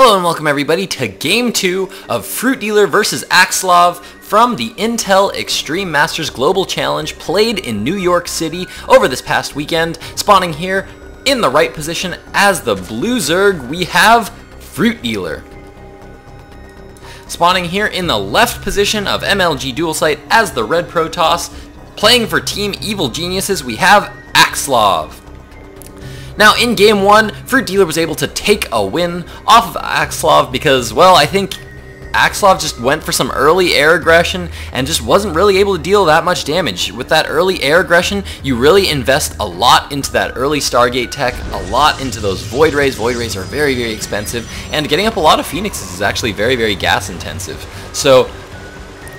Hello and welcome everybody to Game 2 of FruitDealer vs. EGAxslav from the Intel Extreme Masters Global Challenge played in New York City over this past weekend. Spawning here in the right position as the blue Zerg, we have FruitDealer. Spawning here in the left position of MLG Dual Sight as the red Protoss. Playing for Team Evil Geniuses, we have EGAxslav. Now, in Game 1, FruitDealer was able to take a win off of EGAxslav because, well, I think EGAxslav just went for some early air aggression and just wasn't really able to deal that much damage. With that early air aggression, you really invest a lot into that early Stargate tech, a lot into those Void Rays. Void Rays are very, very expensive, and getting up a lot of Phoenixes is actually very, very gas intensive. So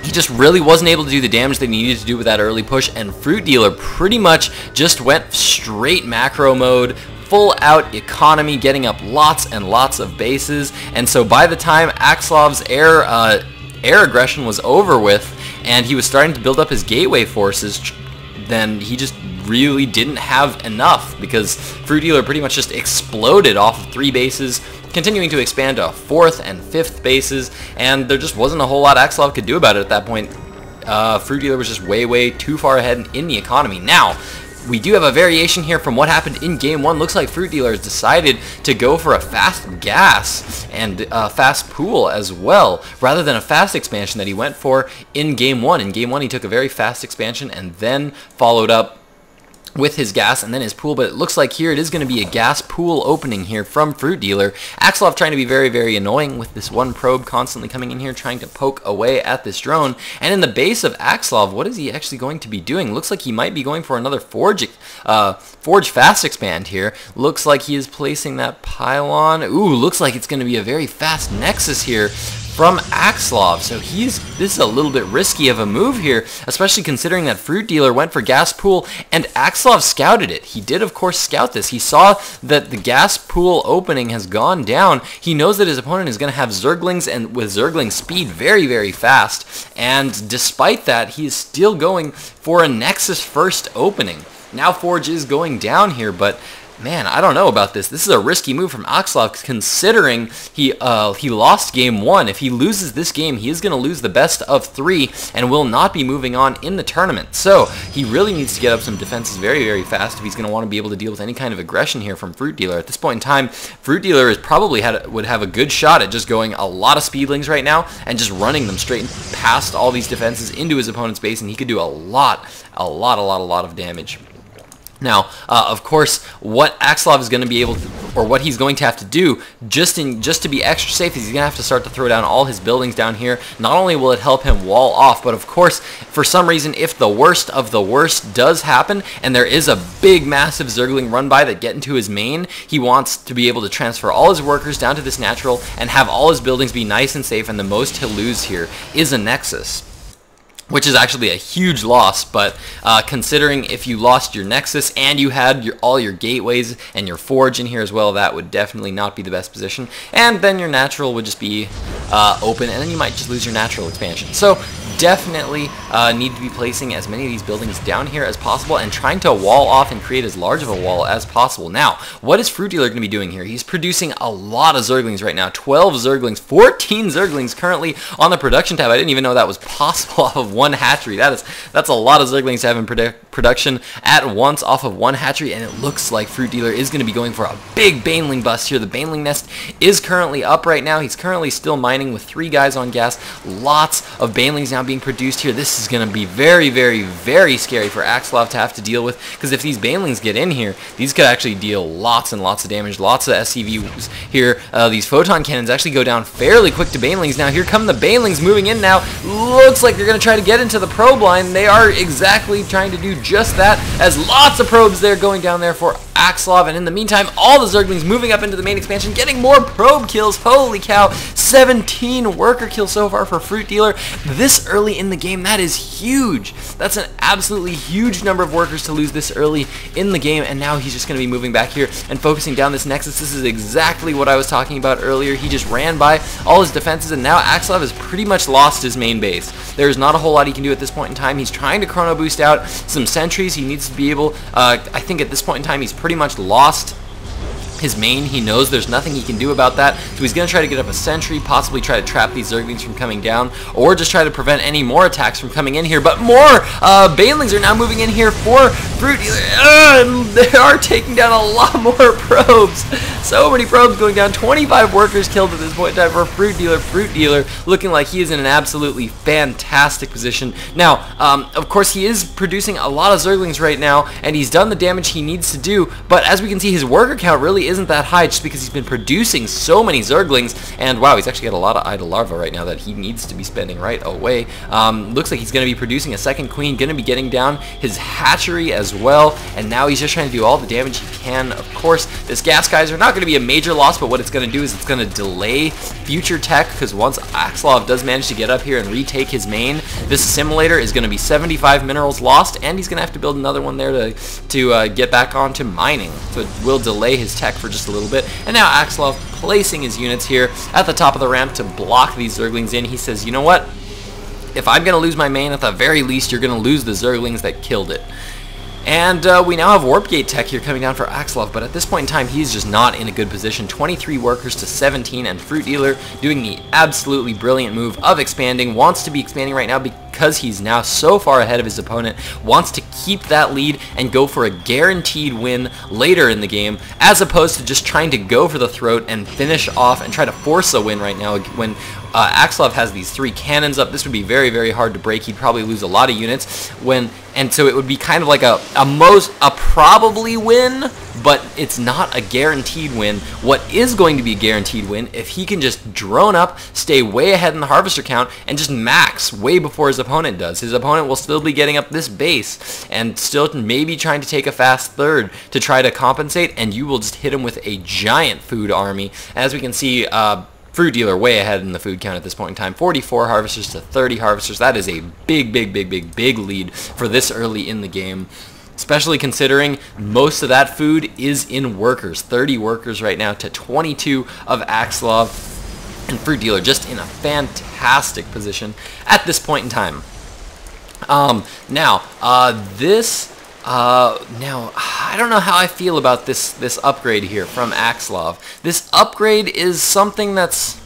he just really wasn't able to do the damage that he needed to do with that early push, and FruitDealer pretty much just went straight macro mode, full out economy, getting up lots and lots of bases. And so by the time EGAxslav's air aggression was over with and he was starting to build up his gateway forces, then he just really didn't have enough because FruitDealer pretty much just exploded off of 3 bases, continuing to expand to 4th and 5th bases, and there just wasn't a whole lot EGAxslav could do about it at that point. FruitDealer was just way too far ahead in the economy. Now, we do have a variation here from what happened in Game 1. Looks like FruitDealer has decided to go for a fast gas and fast pool as well, rather than a fast expansion that he went for in Game 1. In Game 1, he took a very fast expansion and then followed up with his gas and then his pool, but it looks like here it is going to be a gas pool opening here from FruitDealer. EGAxslav trying to be very annoying with this one probe constantly coming in here trying to poke away at this drone. And in the base of EGAxslav, what is he actually going to be doing? Looks like he might be going for another Forge fast expand here. Looks like he is placing that pylon. Ooh, looks like it's going to be a very fast Nexus here from EGAxslav. So this is a little bit risky of a move here, especially considering that FruitDealer went for gas pool and EGAxslav scouted it. He did of course scout this. He saw that the gas pool opening has gone down. He knows that his opponent is going to have Zerglings, and with Zergling speed very fast, and despite that he is still going for a Nexus first opening. Now Forge is going down here, but man, I don't know about this. This is a risky move from EGAxslav considering he lost Game 1. If he loses this game, he is going to lose the best of 3 and will not be moving on in the tournament. So he really needs to get up some defenses very fast if he's going to want to be able to deal with any kind of aggression here from FruitDealer. At this point in time, FruitDealer is probably would have a good shot at just going a lot of speedlings right now and just running them straight past all these defenses into his opponent's base, and he could do a lot of damage. Now, of course, what EGAxslav is going to be able to, or what he's going to have to do, just to be extra safe, is he's going to have to start to throw down all his buildings down here. Not only will it help him wall off, but of course, for some reason, if the worst of the worst does happen, and there is a big, massive Zergling run by that get into his main, he wants to be able to transfer all his workers down to this natural and have all his buildings be nice and safe, and the most he'll lose here is a Nexus, which is actually a huge loss, but considering if you lost your Nexus and you had all your gateways and your Forge in here as well, that would definitely not be the best position. And then your natural would just be open, and then you might just lose your natural expansion. So definitely need to be placing as many of these buildings down here as possible and trying to wall off and create as large of a wall as possible. Now, what is FruitDealer going to be doing here? He's producing a lot of Zerglings right now. 12 Zerglings, 14 Zerglings currently on the production tab. I didn't even know that was possible off of one hatchery. That's a lot of Zerglings to have in production at once off of one hatchery, and it looks like FruitDealer is going to be going for a big Baneling bust here. The Baneling nest is currently up right now. He's currently still mining with 3 guys on gas. Lots of Banelings now being produced here. This is going to be very scary for EGAxslav to have to deal with, because if these Banelings get in here, these could actually deal lots and lots of damage. Lots of SCVs here. These photon cannons actually go down fairly quick to Banelings. Now here come the Banelings moving in now. Looks like they're going to try to get into the probe line. They are exactly trying to do just that, as lots of probes there going down there for EGAxslav, and in the meantime, all the Zerglings moving up into the main expansion, getting more probe kills. Holy cow, 17 worker kills so far for FruitDealer this early in the game. That is huge. That's an absolutely huge number of workers to lose this early in the game, and now he's just going to be moving back here and focusing down this Nexus. This is exactly what I was talking about earlier. He just ran by all his defenses, and now EGAxslav has pretty much lost his main base. There's not a whole lot he can do at this point in time. He's trying to chrono boost out some sentries. He needs to be able, I think at this point in time, he's pretty much lost his main. He knows there's nothing he can do about that, so he's going to try to get up a sentry, possibly try to trap these Zerglings from coming down, or just try to prevent any more attacks from coming in here. But more Banelings are now moving in here for FruitDealer. They are taking down a lot more probes. So many probes going down. 25 workers killed at this point in time for FruitDealer. FruitDealer looking like he is in an absolutely fantastic position. Now, of course, he is producing a lot of Zerglings right now, and he's done the damage he needs to do, but as we can see, his worker count really isn't that high just because he's been producing so many Zerglings, and wow, he's actually got a lot of idle larvae right now that he needs to be spending right away. Looks like he's going to be producing a second queen, going to be getting down his hatchery as well, and now he's just trying to do all the damage he can. Of course, this gas geyser not going to be a major loss, but what it's going to do is it's going to delay future tech, because once EGAxslav does manage to get up here and retake his main, this assimilator is going to be 75 minerals lost, and he's going to have to build another one there to get back onto mining. So it will delay his tech for just a little bit. And now EGAxslav placing his units here at the top of the ramp to block these Zerglings in. He says, you know what? If I'm going to lose my main, at the very least, you're going to lose the Zerglings that killed it. And we now have Warp Gate tech here coming down for EGAxslav, but at this point in time, he's just not in a good position. 23 workers to 17, and FruitDealer doing the absolutely brilliant move of expanding, wants to be expanding right now because he's now so far ahead of his opponent, wants to keep that lead and go for a guaranteed win later in the game, as opposed to just trying to go for the throat and finish off and try to force a win right now. When EGAxslav has these 3 cannons up, this would be very, very hard to break. He'd probably lose a lot of units, and so it would be kind of like a probably win, but it's not a guaranteed win. What is going to be a guaranteed win if he can just drone up, stay way ahead in the harvester count, and just max way before his opponent does. His opponent will still be getting up this base and still maybe trying to take a fast third to try to compensate, and you will just hit him with a giant food army. As we can see, FruitDealer way ahead in the food count at this point in time. 44 harvesters to 30 harvesters. That is a big lead for this early in the game, especially considering most of that food is in workers. 30 workers right now to 22 of EGAxslav, and FruitDealer just in a fantastic position at this point in time. Now I don't know how I feel about this upgrade here from EGAxslav. This upgrade is something that's,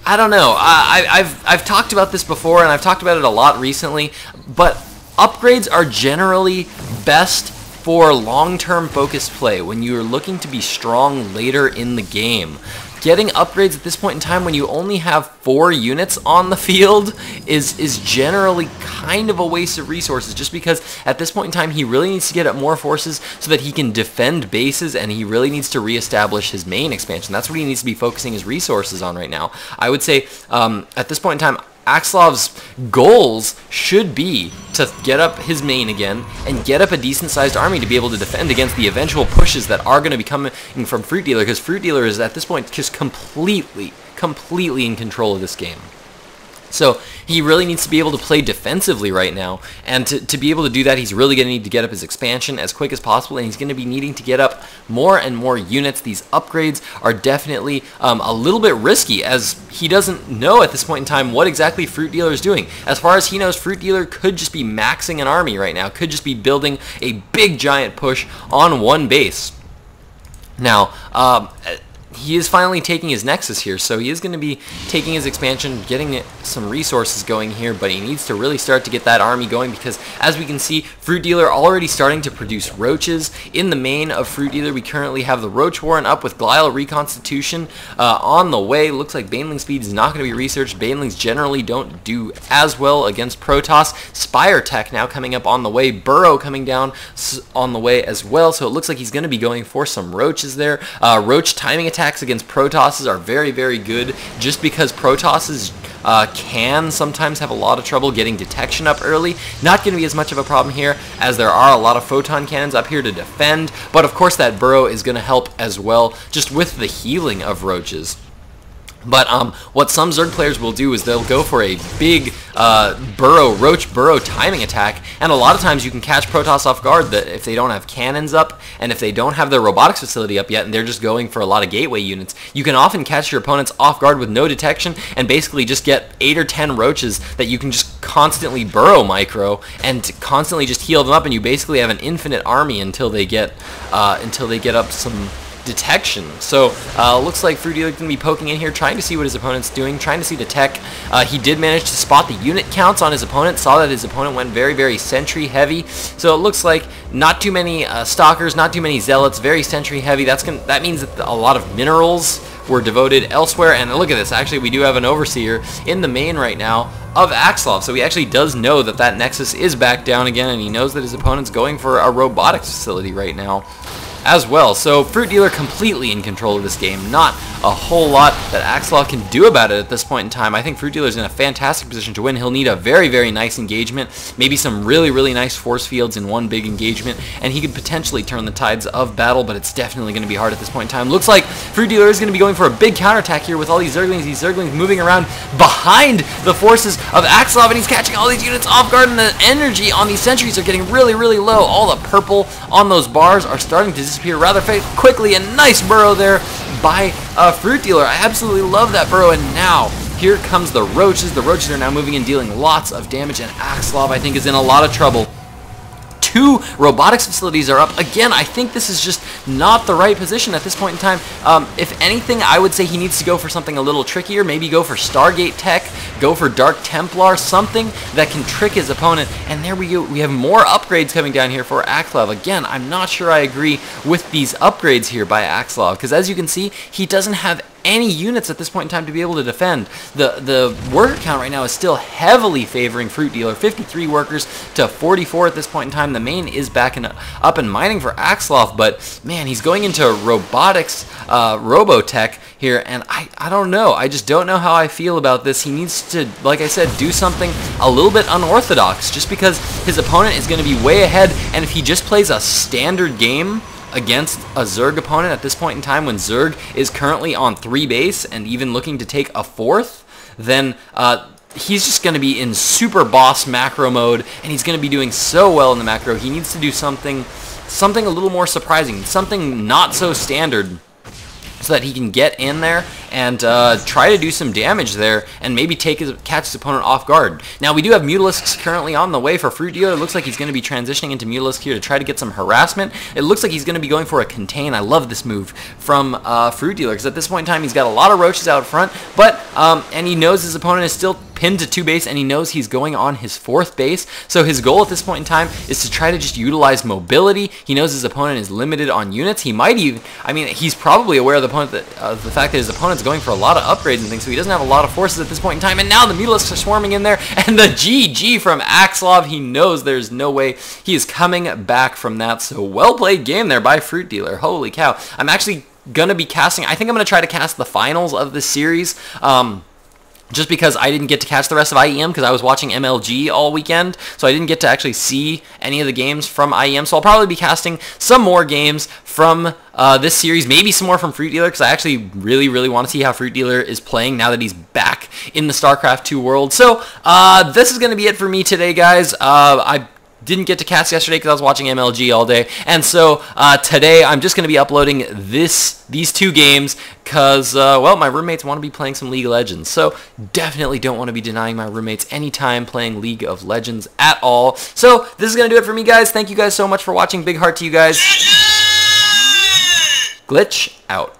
I don't know. I've talked about this before, and I've talked about it a lot recently, but upgrades are generally best for long-term focused play when you're looking to be strong later in the game. Getting upgrades at this point in time when you only have 4 units on the field is generally kind of a waste of resources, just because at this point in time he really needs to get up more forces so that he can defend bases, and he really needs to reestablish his main expansion. That's what he needs to be focusing his resources on right now. I would say at this point in time, EGAxslav's goals should be to get up his main again and get up a decent-sized army to be able to defend against the eventual pushes that are going to be coming from FruitDealer, because FruitDealer is at this point just completely in control of this game. So he really needs to be able to play defensively right now, and to be able to do that, he's really going to need to get up his expansion as quick as possible, and he's going to be needing to get up more and more units. These upgrades are definitely a little bit risky, as he doesn't know at this point in time what exactly FruitDealer is doing. As far as he knows, FruitDealer could just be maxing an army right now, could just be building a big giant push on one base. Now, he is finally taking his Nexus here, so he is going to be taking his expansion, getting some resources going here, but he needs to really start to get that army going, because as we can see, FruitDealer already starting to produce Roaches. In the main of FruitDealer, we currently have the Roach Warren up with Glial Reconstitution on the way. Looks like Baneling speed is not going to be researched. Banelings generally don't do as well against Protoss. Spire Tech now coming up on the way. Burrow coming down on the way as well, so it looks like he's going to be going for some Roaches there. Roach timing attacks against Protosses are very good, just because Protosses can sometimes have a lot of trouble getting detection up early. Not going to be as much of a problem here, as there are a lot of photon cannons up here to defend, but of course that Burrow is going to help as well, just with the healing of Roaches. But what some Zerg players will do is they'll go for a big Roach Burrow timing attack, and a lot of times you can catch Protoss off guard that if they don't have cannons up, and if they don't have their robotics facility up yet, and they're just going for a lot of gateway units, you can often catch your opponents off guard with no detection, and basically just get 8 or 10 Roaches that you can just constantly Burrow micro, and constantly just heal them up, and you basically have an infinite army until they get up some detection. So looks like FruitDealer going to be poking in here, trying to see what his opponent's doing, trying to see the tech. He did manage to spot the unit counts on his opponent, saw that his opponent went very, very sentry heavy. So it looks like not too many stalkers, not too many zealots, very sentry heavy. That means that a lot of minerals were devoted elsewhere. And look at this, actually we do have an overseer in the main right now of EGAxslav, so he actually does know that that nexus is back down again, and he knows that his opponent's going for a robotics facility right now as well. So FruitDealer completely in control of this game. Not a whole lot that EGAxslav can do about it at this point in time. I think FruitDealer's in a fantastic position to win. He'll need a very, very nice engagement, maybe some really, really nice force fields in one big engagement, and he could potentially turn the tides of battle, but it's definitely going to be hard at this point in time. Looks like FruitDealer is going to be going for a big counterattack here with all these Zerglings moving around behind the forces of EGAxslav, and he's catching all these units off guard, and the energy on these sentries are getting really, really low. All the purple on those bars are starting to disappear rather quickly. A nice burrow there by FruitDealer. I absolutely love that burrow, and now here comes the Roaches. The Roaches are now moving and dealing lots of damage, and EGAxslav, I think, is in a lot of trouble. 2 robotics facilities are up. Again, I think this is just not the right position at this point in time. If anything, I would say he needs to go for something a little trickier. Maybe go for Stargate Tech, go for Dark Templar, something that can trick his opponent. And there we go. We have more upgrades coming down here for EGAxslav. Again, I'm not sure I agree with these upgrades here by EGAxslav, because as you can see, he doesn't have any units at this point in time to be able to defend. The worker count right now is still heavily favoring FruitDealer, 53 workers to 44 at this point in time. The main is back up and mining for EGAxslav, but man, he's going into robotics, robotech here, and I don't know. I just don't know how I feel about this. He needs to, like I said, do something a little bit unorthodox, just because his opponent is going to be way ahead, and if he just plays a standard game against a Zerg opponent at this point in time, when Zerg is currently on 3 base and even looking to take a 4th, then he's just going to be in super boss macro mode, and he's going to be doing so well in the macro. He needs to do something a little more surprising, something not so standard, so that he can get in there and try to do some damage there and maybe catch his opponent off guard. Now, we do have Mutalisks currently on the way for FruitDealer. It looks like he's going to be transitioning into Mutalisk here to try to get some harassment. It looks like he's going to be going for a contain. I love this move from FruitDealer, because at this point in time, he's got a lot of Roaches out front, but and he knows his opponent is still pinned to 2 base, and he knows he's going on his 4th base. So his goal at this point in time is to try to just utilize mobility. He knows his opponent is limited on units. He might even, I mean, he's probably aware of the fact that his opponent's going for a lot of upgrades and things, so he doesn't have a lot of forces at this point in time. And now the Mutalisks are swarming in there, and the GG from EGAxslav. He knows there's no way he is coming back from that. So well played game there by FruitDealer. Holy cow. I'm actually gonna be casting, I think I'm gonna try to cast the finals of this series. Just because I didn't get to catch the rest of IEM because I was watching MLG all weekend, so I didn't get to actually see any of the games from IEM, so I'll probably be casting some more games from this series, maybe some more from FruitDealer, because I actually really, really want to see how FruitDealer is playing now that he's back in the StarCraft 2 world. So this is going to be it for me today, guys. I didn't get to cast yesterday because I was watching MLG all day, and so today I'm just going to be uploading these 2 games because, well, my roommates want to be playing some League of Legends, so definitely don't want to be denying my roommates any time playing League of Legends at all. So this is going to do it for me, guys. Thank you guys so much for watching. Big heart to you guys. Glitch out.